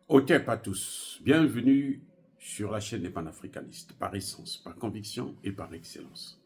Otep à tous, bienvenue sur la chaîne des panafricanistes, par essence, par conviction et par excellence.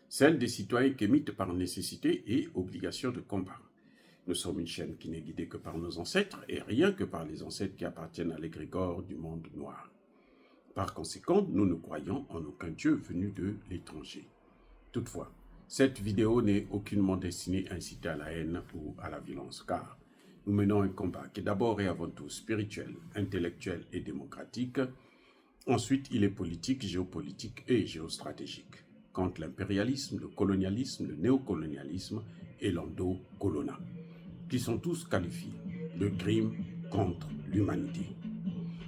Celle des citoyens qui émitent par nécessité et obligation de combat. Nous sommes une chaîne qui n'est guidée que par nos ancêtres et rien que par les ancêtres qui appartiennent à l'égrégore du monde noir. Par conséquent, nous ne croyons en aucun Dieu venu de l'étranger. Toutefois, cette vidéo n'est aucunement destinée à inciter à la haine ou à la violence, car nous menons un combat qui est d'abord et avant tout spirituel, intellectuel et démocratique. Ensuite, il est politique, géopolitique et géostratégique, contre l'impérialisme, le colonialisme, le néocolonialisme et l'endocolona, qui sont tous qualifiés de crimes contre l'humanité.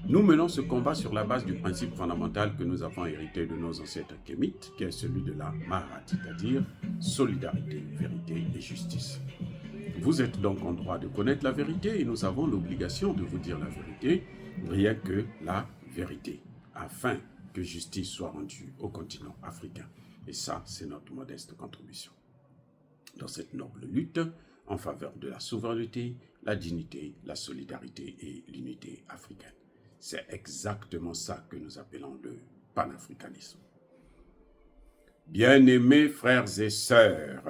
Nous menons ce combat sur la base du principe fondamental que nous avons hérité de nos ancêtres kémites, qui est celui de la Maharat, c'est-à-dire solidarité, vérité et justice. Vous êtes donc en droit de connaître la vérité et nous avons l'obligation de vous dire la vérité, rien que la vérité, afin que justice soit rendue au continent africain. Et ça, c'est notre modeste contribution. Dans cette noble lutte en faveur de la souveraineté, la dignité, la solidarité et l'unité africaine. C'est exactement ça que nous appelons le panafricanisme. Bien-aimés frères et sœurs,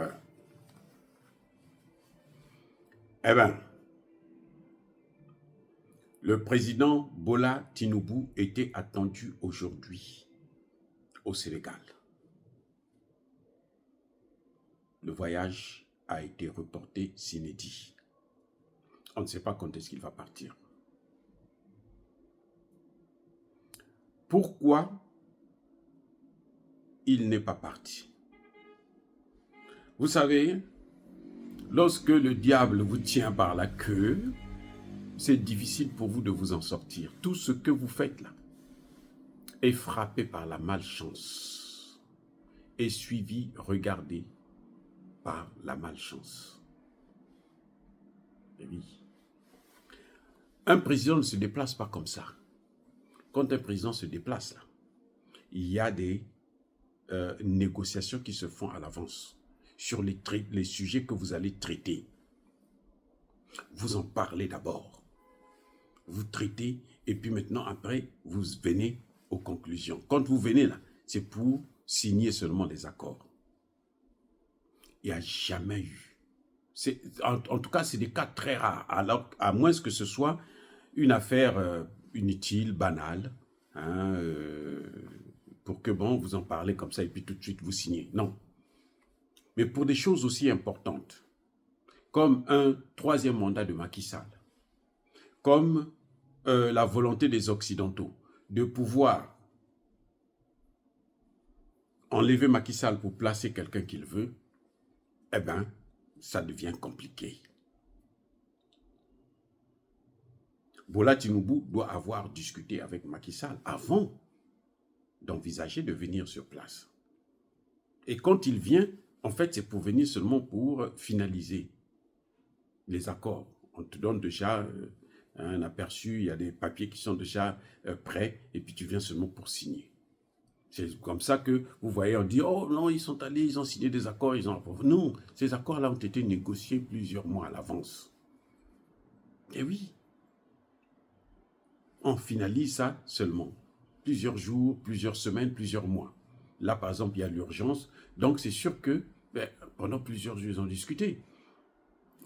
le président Bola Tinubu était attendu aujourd'hui au Sénégal. Le voyage a été reporté s'inédit. On ne sait pas quand est-ce qu'il va partir. Pourquoi il n'est pas parti? Vous savez, lorsque le diable vous tient par la queue, c'est difficile pour vous de vous en sortir. Tout ce que vous faites là est frappé par la malchance, est suivi, regardé par la malchance. Et oui. Un président ne se déplace pas comme ça. Quand un président se déplace là, il y a des négociations qui se font à l'avance sur les sujets que vous allez traiter. Vous en parlez d'abord. Vous traitez et puis maintenant, après, vous venez aux conclusions. Quand vous venez là, c'est pour signer seulement les accords. Il n'y a jamais eu. En tout cas, c'est des cas très rares, alors, à moins que ce soit une affaire inutile, banale, hein, pour que, bon, vous en parlez comme ça et puis tout de suite vous signez. Non. Mais pour des choses aussi importantes, comme un troisième mandat de Macky Sall, comme la volonté des Occidentaux de pouvoir enlever Macky Sall pour placer quelqu'un qu'il veut, eh bien, ça devient compliqué. Bola Tinubu doit avoir discuté avec Macky Sall avant d'envisager de venir sur place. Et quand il vient, en fait, c'est pour venir seulement pour finaliser les accords. On te donne déjà un aperçu, il y a des papiers qui sont déjà prêts, et puis tu viens seulement pour signer. C'est comme ça que vous voyez, on dit, oh non, ils sont allés, ils ont signé des accords, ils ont... Non, ces accords-là ont été négociés plusieurs mois à l'avance. Et oui, on finalise ça seulement. Plusieurs jours, plusieurs semaines, plusieurs mois. Là, par exemple, il y a l'urgence. Donc, c'est sûr que pendant plusieurs jours, ils ont discuté.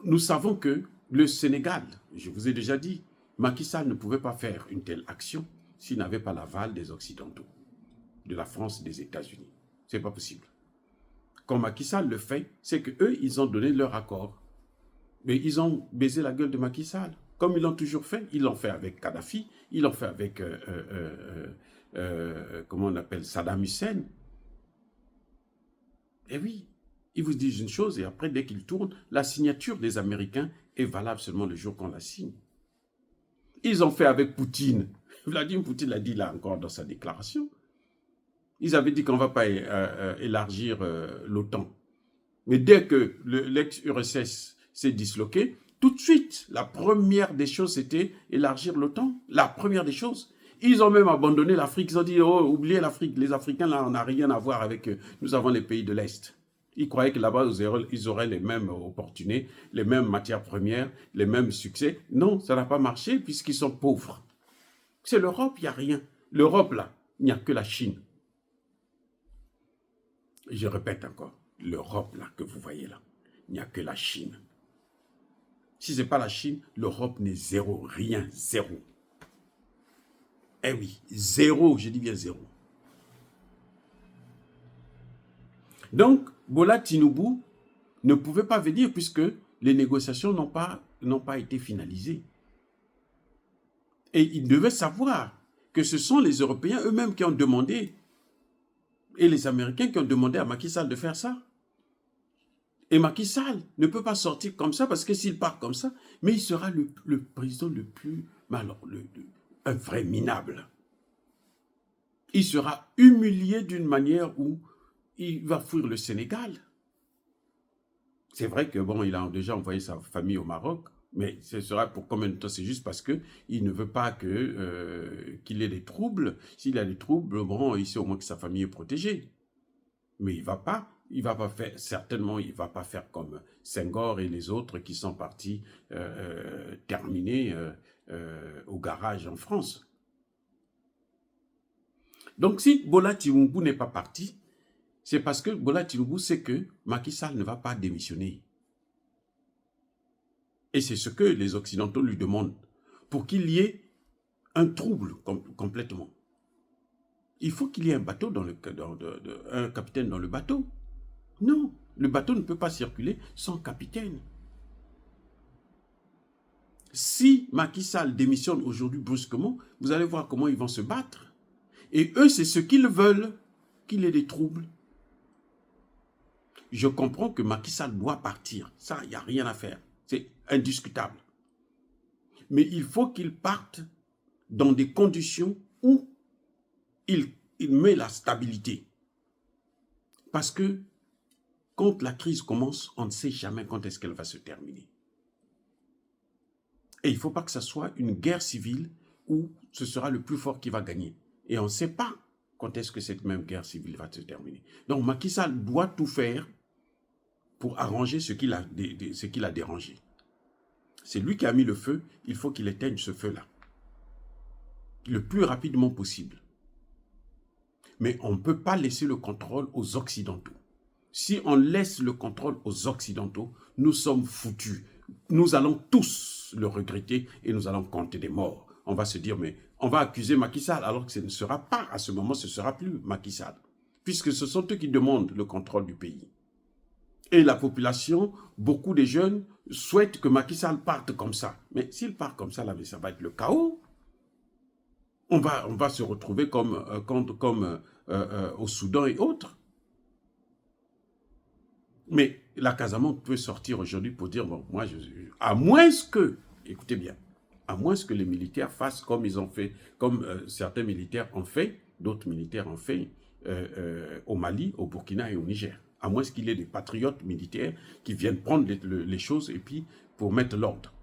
Nous savons que le Sénégal, je vous ai déjà dit, Macky Sall ne pouvait pas faire une telle action s'il n'avait pas l'aval des Occidentaux, de la France et des États-Unis. Ce n'est pas possible. Quand Macky Sall le fait, c'est qu'eux, ils ont donné leur accord. Mais ils ont baisé la gueule de Macky Sall. Comme ils l'ont toujours fait, ils l'ont fait avec Kadhafi, ils l'ont fait avec, comment on appelle, Saddam Hussein. Et oui, ils vous disent une chose et après, dès qu'ils tournent, la signature des Américains est valable seulement le jour qu'on la signe. Ils ont fait avec Poutine. Vladimir Poutine l'a dit là encore dans sa déclaration. Ils avaient dit qu'on ne va pas élargir l'OTAN. Mais dès que l'ex-URSS s'est disloqué, tout de suite, la première des choses, c'était élargir l'OTAN. La première des choses. Ils ont même abandonné l'Afrique. Ils ont dit, oh, oubliez l'Afrique. Les Africains, là, on n'a rien à voir avec eux. Nous avons les pays de l'Est. Ils croyaient que là-bas, ils auraient les mêmes opportunités, les mêmes matières premières, les mêmes succès. Non, ça n'a pas marché puisqu'ils sont pauvres. C'est l'Europe, il n'y a rien. L'Europe, là, il n'y a que la Chine. Je répète encore, l'Europe, là, que vous voyez là, il n'y a que la Chine. Si ce n'est pas la Chine, l'Europe n'est zéro, rien, zéro. Eh oui, zéro, je dis bien zéro. Donc, Bola Tinubu ne pouvait pas venir puisque les négociations n'ont pas été finalisées. Et il devait savoir que ce sont les Européens eux-mêmes qui ont demandé, et les Américains qui ont demandé à Macky Sall de faire ça. Et Macky Sall ne peut pas sortir comme ça, parce que s'il part comme ça, mais il sera le président le plus... Alors, un vrai minable. Il sera humilié d'une manière où il va fuir le Sénégal. C'est vrai que, bon, il a déjà envoyé sa famille au Maroc, mais ce sera pour combien de temps? C'est juste parce qu'il ne veut pas qu'il ait des troubles. S'il a des troubles, bon, il sait au moins que sa famille est protégée. Mais il va pas faire, certainement, il ne va pas faire comme Senghor et les autres qui sont partis terminer au garage en France. Donc, si Bola Tinubu n'est pas parti, c'est parce que Bola Tinubu sait que Macky Sall ne va pas démissionner. Et c'est ce que les Occidentaux lui demandent, pour qu'il y ait un trouble complètement. Il faut qu'il y ait un bateau un capitaine dans le bateau. Non, le bateau ne peut pas circuler sans capitaine. Si Macky Sall démissionne aujourd'hui brusquement, vous allez voir comment ils vont se battre. Et eux, c'est ce qu'ils veulent, qu'il ait des troubles. Je comprends que Macky Sall doit partir. Ça, il n'y a rien à faire. C'est indiscutable. Mais il faut qu'il parte dans des conditions où il met la stabilité. Parce que quand la crise commence, on ne sait jamais quand est-ce qu'elle va se terminer. Et il ne faut pas que ce soit une guerre civile où ce sera le plus fort qui va gagner. Et on ne sait pas quand est-ce que cette même guerre civile va se terminer. Donc Macky Sall doit tout faire pour arranger ce qu'il a dérangé. C'est lui qui a mis le feu, il faut qu'il éteigne ce feu-là. Le plus rapidement possible. Mais on ne peut pas laisser le contrôle aux Occidentaux. Si on laisse le contrôle aux Occidentaux, nous sommes foutus. Nous allons tous le regretter et nous allons compter des morts. On va se dire, mais on va accuser Macky Sall, alors que ce ne sera pas, à ce moment, ce ne sera plus Macky Sall. Puisque ce sont eux qui demandent le contrôle du pays. Et la population, beaucoup de jeunes, souhaitent que Macky Sall parte comme ça. Mais s'il part comme ça, là, ça va être le chaos. On va se retrouver comme au Soudan et autres. Mais la Casamance peut sortir aujourd'hui pour dire, bon, moi, à moins que, écoutez bien, à moins que les militaires fassent comme ils ont fait, comme certains militaires ont fait, d'autres militaires ont fait au Mali, au Burkina et au Niger. À moins qu'il y ait des patriotes militaires qui viennent prendre les choses et puis pour mettre l'ordre.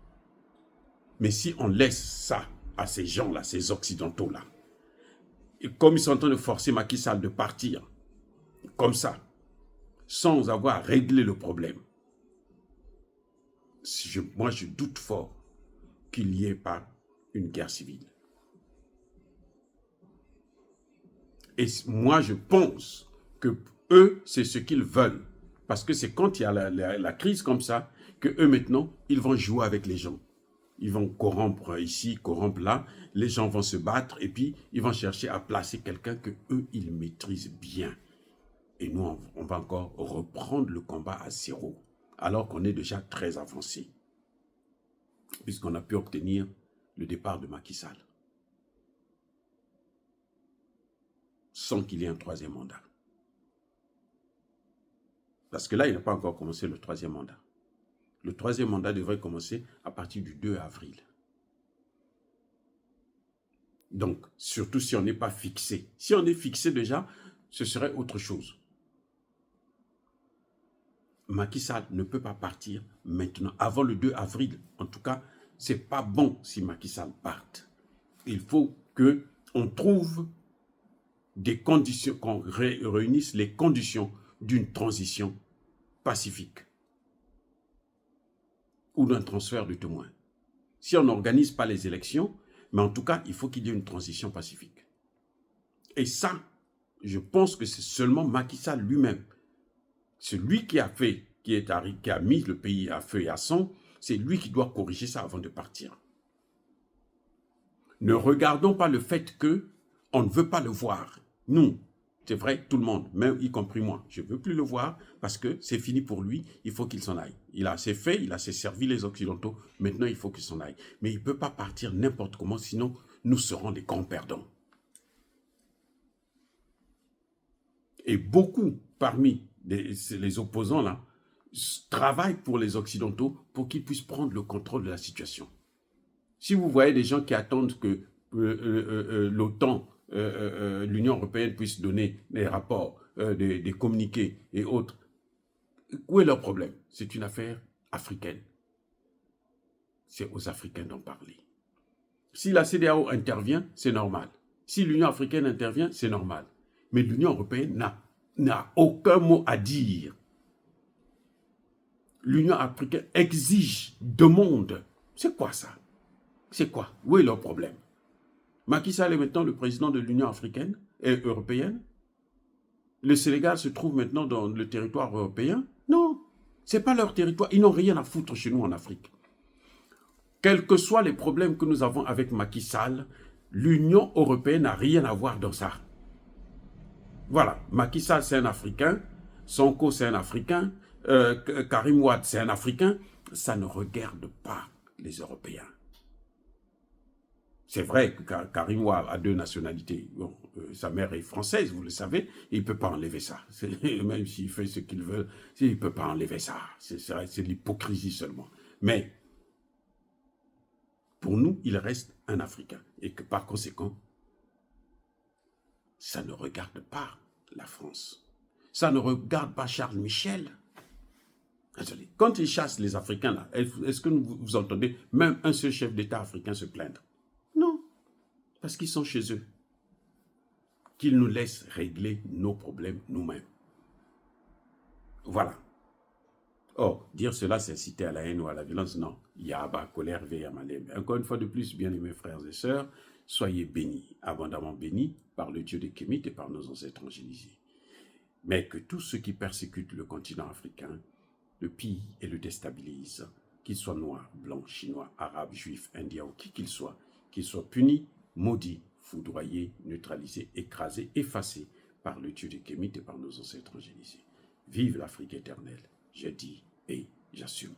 Mais si on laisse ça à ces gens-là, ces Occidentaux-là, et comme ils sont en train de forcer Macky Sall de partir, comme ça, sans avoir réglé le problème, moi je doute fort qu'il n'y ait pas une guerre civile. Et moi je pense que eux, c'est ce qu'ils veulent. Parce que c'est quand il y a la crise comme ça, que eux maintenant, ils vont jouer avec les gens. Ils vont corrompre ici, corrompre là, les gens vont se battre et puis ils vont chercher à placer quelqu'un que eux, ils maîtrisent bien. Et nous, on va encore reprendre le combat à zéro, alors qu'on est déjà très avancé, puisqu'on a pu obtenir le départ de Macky Sall, sans qu'il y ait un troisième mandat. Parce que là, il n'a pas encore commencé le troisième mandat. Le troisième mandat devrait commencer à partir du 2 avril. Donc, surtout si on n'est pas fixé. Si on est fixé déjà, ce serait autre chose. Macky Sall ne peut pas partir maintenant, avant le 2 avril. En tout cas, ce n'est pas bon si Macky Sall parte. Il faut qu'on trouve des conditions, qu'on réunisse les conditions d'une transition pacifique ou d'un transfert de témoins. Si on n'organise pas les élections, Mais en tout cas, il faut qu'il y ait une transition pacifique. Et ça, je pense que c'est seulement Macky Sall lui-même. C'est lui qui a fait, qui a mis le pays à feu et à sang, c'est lui qui doit corriger ça avant de partir. Ne regardons pas le fait qu'on ne veut pas le voir. Nous, c'est vrai, tout le monde, même y compris moi, je ne veux plus le voir parce que c'est fini pour lui, il faut qu'il s'en aille. Il a assez fait, il a assez servi les Occidentaux, maintenant il faut qu'il s'en aille. Mais il ne peut pas partir n'importe comment, sinon nous serons des grands perdants. Et beaucoup parmi les opposants là travaillent pour les Occidentaux pour qu'ils puissent prendre le contrôle de la situation. Si vous voyez des gens qui attendent que l'OTAN, l'Union européenne puisse donner des rapports, des communiqués et autres, où est leur problème? C'est une affaire africaine. C'est aux Africains d'en parler. Si la CEDEAO intervient, c'est normal. Si l'Union africaine intervient, c'est normal. Mais l'Union européenne n'a aucun mot à dire. L'Union africaine exige, demande. C'est quoi ça? C'est quoi? Où est leur problème? Macky Sall est maintenant le président de l'Union africaine et européenne. Le Sénégal se trouve maintenant dans le territoire européen. Non, ce n'est pas leur territoire. Ils n'ont rien à foutre chez nous en Afrique. Quels que soient les problèmes que nous avons avec Macky Sall, l'Union européenne n'a rien à voir dans ça. Voilà, Macky Sall c'est un Africain, Sonko c'est un Africain, Karim Wade c'est un Africain. Ça ne regarde pas les Européens. C'est vrai que Karim Wade a 2 nationalités. Bon, sa mère est française, vous le savez, il ne peut pas enlever ça. Même s'il fait ce qu'il veut, il ne peut pas enlever ça. C'est l'hypocrisie seulement. Mais, pour nous, il reste un Africain. Et que par conséquent, ça ne regarde pas la France. Ça ne regarde pas Charles Michel. Quand il chasse les Africains, là, est-ce que vous entendez même un seul chef d'État africain se plaindre? Non, parce qu'ils sont chez eux. Qu'ils nous laissent régler nos problèmes nous-mêmes. Voilà. Or, dire cela, c'est inciter à la haine ou à la violence. Non. Yaba, colère, veyamalem. Encore une fois de plus, bien-aimés frères et sœurs, soyez bénis, abondamment bénis par le Dieu des Kémites et par nos ancêtres angélisés. Mais que tous ceux qui persécutent le continent africain le pillent et le déstabilisent, qu'ils soient noirs, blancs, chinois, arabes, juifs, indiens ou qui qu'ils soient punis, maudits, foudroyés, neutralisés, écrasés, effacés par le Dieu des Kémites et par nos ancêtres angélisés. Vive l'Afrique éternelle, je dis et j'assume.